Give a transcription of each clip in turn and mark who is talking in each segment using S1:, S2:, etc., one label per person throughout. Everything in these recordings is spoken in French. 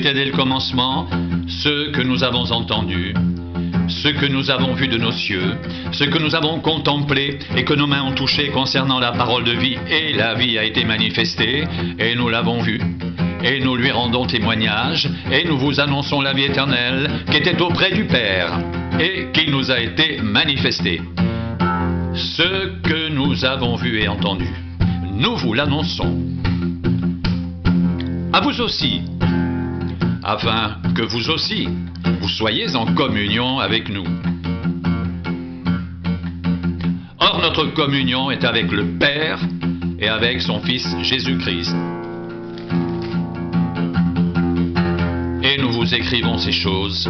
S1: qui est dès le commencement, ce que nous avons entendu, ce que nous avons vu de nos cieux, ce que nous avons contemplé et que nos mains ont touché concernant la parole de vie, et la vie a été manifestée, et nous l'avons vue. Et nous lui rendons témoignage, et nous vous annonçons la vie éternelle qui était auprès du Père, et qui nous a été manifestée. Ce que nous avons vu et entendu, nous vous l'annonçons. À vous aussi, afin que vous aussi, vous soyez en communion avec nous. Or, notre communion est avec le Père et avec son Fils Jésus-Christ. Et nous vous écrivons ces choses,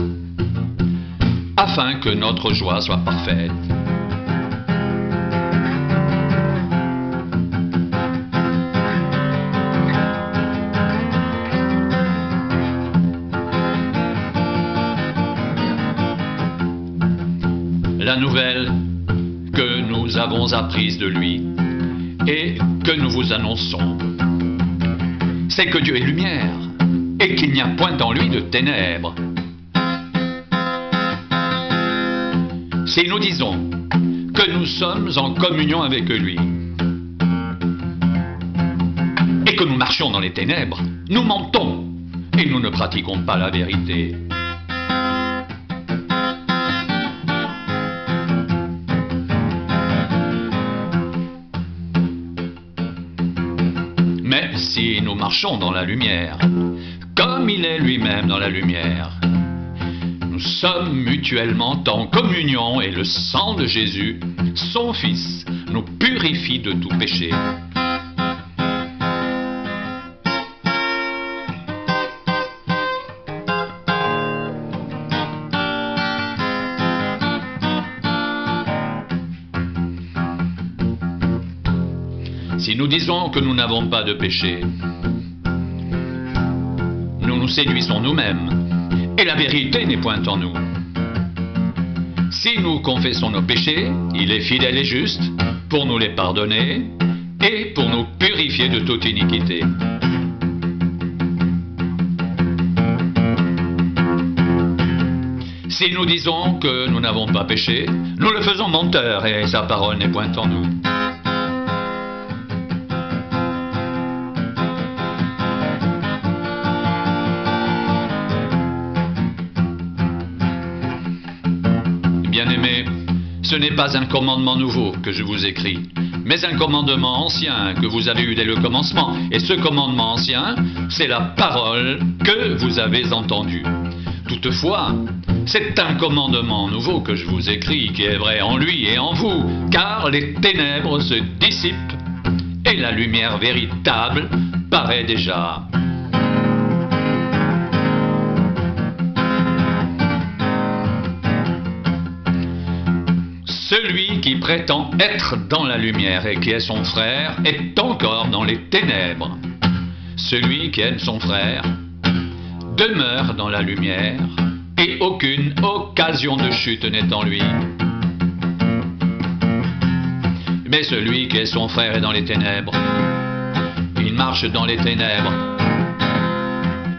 S1: afin que notre joie soit parfaite. La nouvelle que nous avons apprise de lui et que nous vous annonçons, c'est que Dieu est lumière et qu'il n'y a point en lui de ténèbres. Si nous disons que nous sommes en communion avec lui et que nous marchions dans les ténèbres, nous mentons et nous ne pratiquons pas la vérité. Mais si nous marchons dans la lumière, comme il est lui-même dans la lumière, nous sommes mutuellement en communion et le sang de Jésus, son Fils, nous purifie de tout péché. Si nous disons que nous n'avons pas de péché, nous nous séduisons nous-mêmes, et la vérité n'est point en nous. Si nous confessons nos péchés, il est fidèle et juste pour nous les pardonner et pour nous purifier de toute iniquité. Si nous disons que nous n'avons pas péché, nous le faisons menteur et sa parole n'est point en nous. Bien-aimés, ce n'est pas un commandement nouveau que je vous écris, mais un commandement ancien que vous avez eu dès le commencement. Et ce commandement ancien, c'est la parole que vous avez entendue. Toutefois, c'est un commandement nouveau que je vous écris, qui est vrai en lui et en vous, car les ténèbres se dissipent et la lumière véritable paraît déjà. Celui qui prétend être dans la lumière et qui est son frère est encore dans les ténèbres. Celui qui aime son frère demeure dans la lumière et aucune occasion de chute n'est en lui. Mais celui qui est son frère est dans les ténèbres. Il marche dans les ténèbres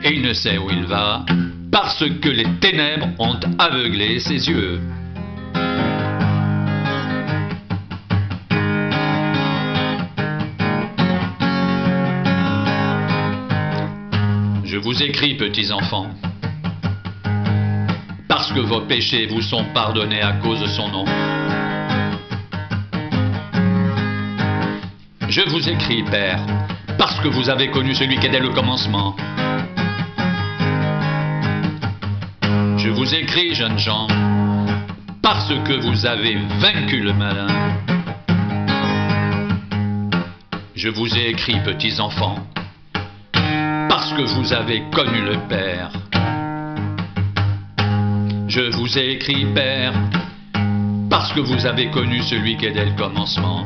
S1: et il ne sait où il va parce que les ténèbres ont aveuglé ses yeux. Je vous écris, petits enfants, parce que vos péchés vous sont pardonnés à cause de son nom. Je vous écris, Père, parce que vous avez connu celui qui est dès le commencement. Je vous écris, jeunes gens, parce que vous avez vaincu le malin. Je vous ai écrit, petits enfants, parce que vous avez connu le Père. Je vous ai écrit, Père, parce que vous avez connu celui qui est dès le commencement.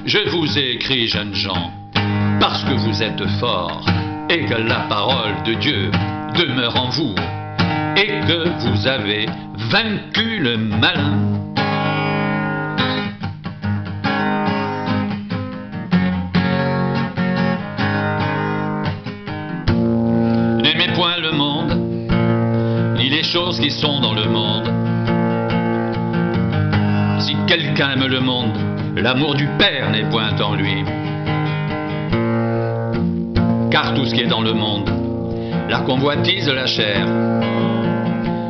S1: Je vous ai écrit, jeunes gens, parce que vous êtes forts et que la parole de Dieu demeure en vous et que vous avez vaincu le malin. qui sont dans le monde. Si quelqu'un aime le monde, l'amour du Père n'est point en lui. Car tout ce qui est dans le monde, la convoitise de la chair,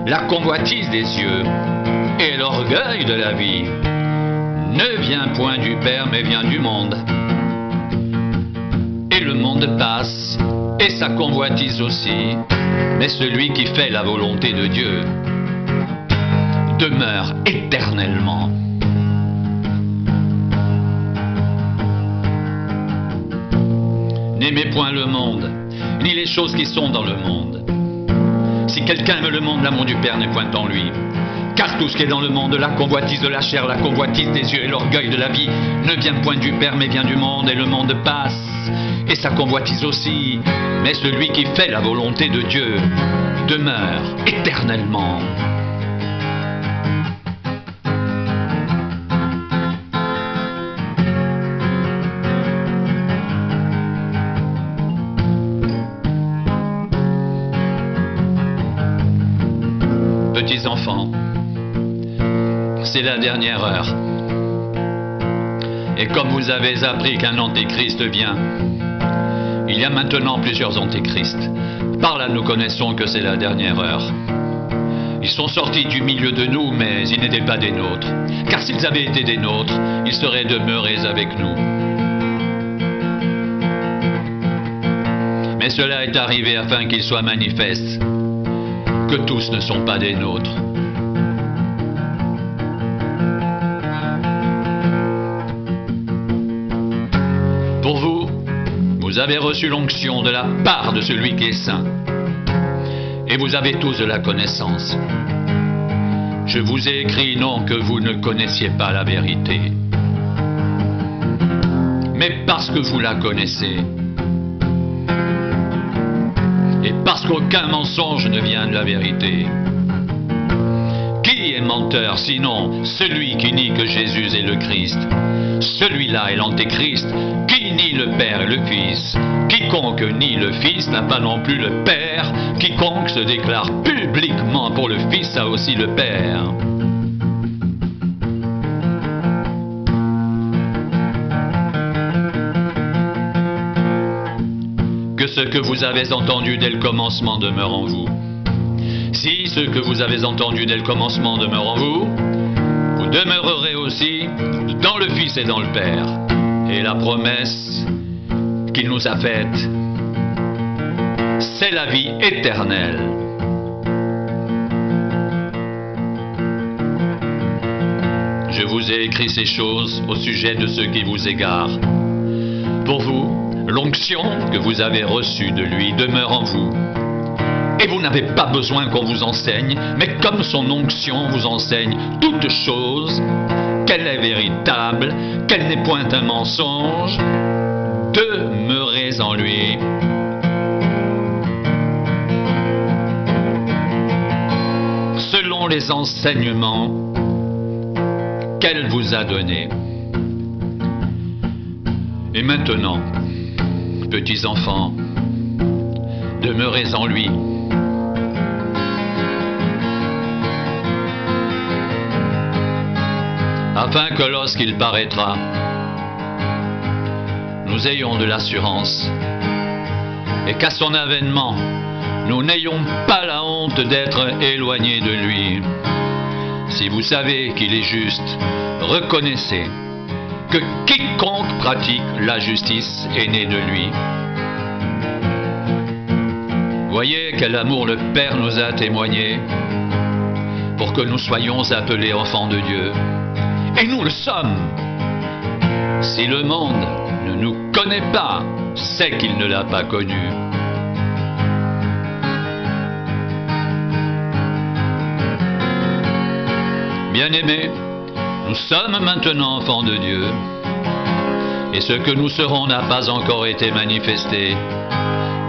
S1: la convoitise des yeux et l'orgueil de la vie, ne vient point du Père mais vient du monde. Et le monde passe, et sa convoitise aussi, mais celui qui fait la volonté de Dieu demeure éternellement. N'aimez point le monde, ni les choses qui sont dans le monde. Si quelqu'un aime le monde, l'amour du Père n'est point en lui. Car tout ce qui est dans le monde, la convoitise de la chair, la convoitise des yeux et l'orgueil de la vie, ne vient point du Père, mais vient du monde, et le monde passe, et sa convoitise aussi. Mais celui qui fait la volonté de Dieu demeure éternellement. Petits enfants, c'est la dernière heure. Et comme vous avez appris qu'un antéchrist vient, il y a maintenant plusieurs antéchrists. Par là, nous connaissons que c'est la dernière heure. Ils sont sortis du milieu de nous, mais ils n'étaient pas des nôtres. Car s'ils avaient été des nôtres, ils seraient demeurés avec nous. Mais cela est arrivé afin qu'il soit manifeste que tous ne sont pas des nôtres. Pour vous, vous avez reçu l'onction de la part de celui qui est saint, et vous avez tous de la connaissance. Je vous ai écrit non que vous ne connaissiez pas la vérité, mais parce que vous la connaissez, et parce qu'aucun mensonge ne vient de la vérité. Qui est menteur sinon celui qui nie que Jésus est le Christ? Celui-là est l'antéchrist qui nie le Père et le Fils. Quiconque nie le Fils n'a pas non plus le Père. Quiconque se déclare publiquement pour le Fils a aussi le Père. Que ce que vous avez entendu dès le commencement demeure en vous. Si ce que vous avez entendu dès le commencement demeure en vous, vous demeurerez aussi dans le Fils et dans le Père. Et la promesse qu'il nous a faite, c'est la vie éternelle. Je vous ai écrit ces choses au sujet de ceux qui vous égarent. Pour vous, l'onction que vous avez reçue de lui demeure en vous. Et vous n'avez pas besoin qu'on vous enseigne, mais comme son onction vous enseigne toutes choses, qu'elle est véritable, qu'elle n'est point un mensonge, demeurez en lui. Selon les enseignements qu'elle vous a donnés. Et maintenant, petits enfants, demeurez en lui. Afin que lorsqu'il paraîtra, nous ayons de l'assurance et qu'à son avènement, nous n'ayons pas la honte d'être éloignés de lui. Si vous savez qu'il est juste, reconnaissez que quiconque pratique la justice est né de lui. Voyez quel amour le Père nous a témoigné pour que nous soyons appelés enfants de Dieu. Et nous le sommes. Si le monde ne nous connaît pas, c'est qu'il ne l'a pas connu. Bien-aimés, nous sommes maintenant enfants de Dieu, et ce que nous serons n'a pas encore été manifesté.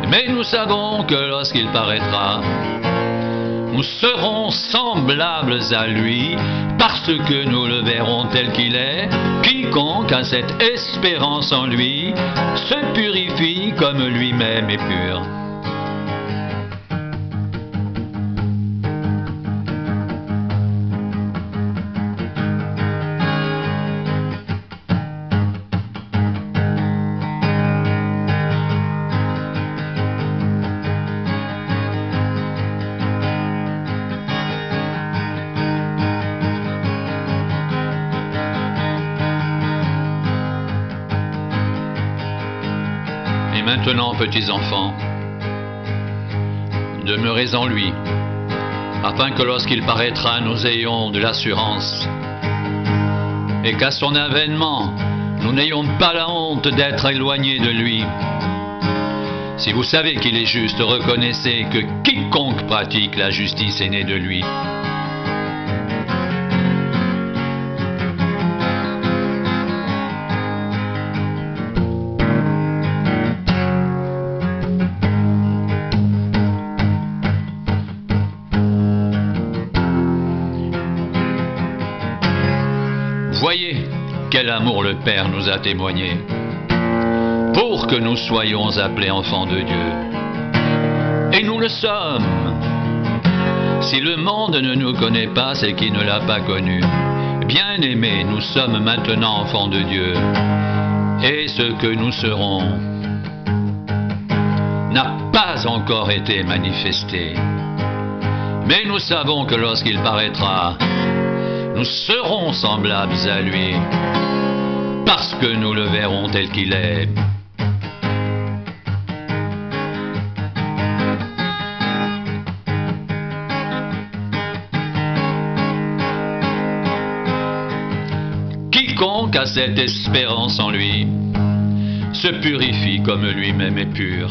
S1: Mais nous savons que lorsqu'il paraîtra, nous serons semblables à lui, parce que nous le verrons tel qu'il est. Quiconque a cette espérance en lui se purifie comme lui-même est pur. Et maintenant, petits enfants, demeurez en lui, afin que lorsqu'il paraîtra, nous ayons de l'assurance, et qu'à son avènement, nous n'ayons pas la honte d'être éloignés de lui. Si vous savez qu'il est juste, reconnaissez que quiconque pratique la justice est né de lui. Voyez quel amour le Père nous a témoigné, pour que nous soyons appelés enfants de Dieu. Et nous le sommes. Si le monde ne nous connaît pas, c'est qu'il ne l'a pas connu. Bien-aimés, nous sommes maintenant enfants de Dieu. Et ce que nous serons n'a pas encore été manifesté. Mais nous savons que lorsqu'il paraîtra, nous serons semblables à lui, parce que nous le verrons tel qu'il est. Quiconque a cette espérance en lui se purifie comme lui-même est pur.